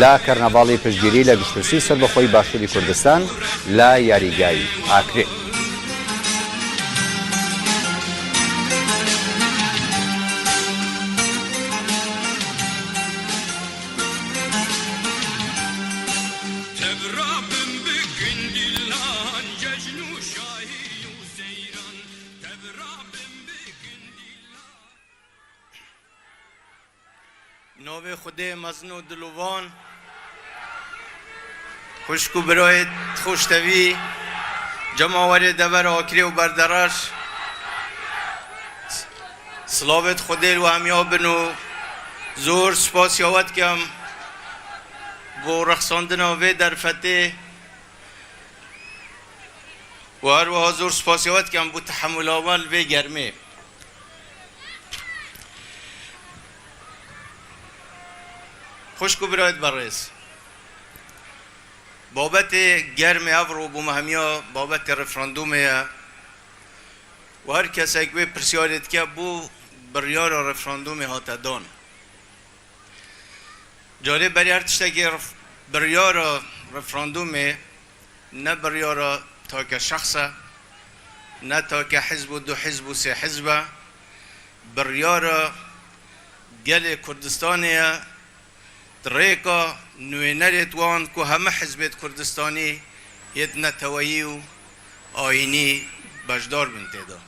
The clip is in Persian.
لا کەرنەڤاڵی پشتگیری لە 23 سەربەخۆی باشووری کوردستان لە یاریگای ئاکرێ. نوبه خوده مزنو دلوان خوشکو برایت خوشتوی جمعوری دبر آکری و بردراش سلاوت خوده و همیا بنو زور سپاسیاوت کم با رخصاندن آوه در فتح و هر و زور سپاسیاوت کم با تحمل آول و گرمه. خوشکو برایت بررس بابت گرم افرو بو مهمیا بابت رفراندومه و هر کسی که پرسیارت که بو بریار رفراندوم هاتدان جاره بری هر تشتگی بریار رفراندومه نه بریار تا که شخصه نه تا که حزب و دو حزب و سه حزبه بریار گل کردستانیه طريقة نوينرت وان كو هم حزبت كردستاني يتنتويو آيني بجدار بنتدا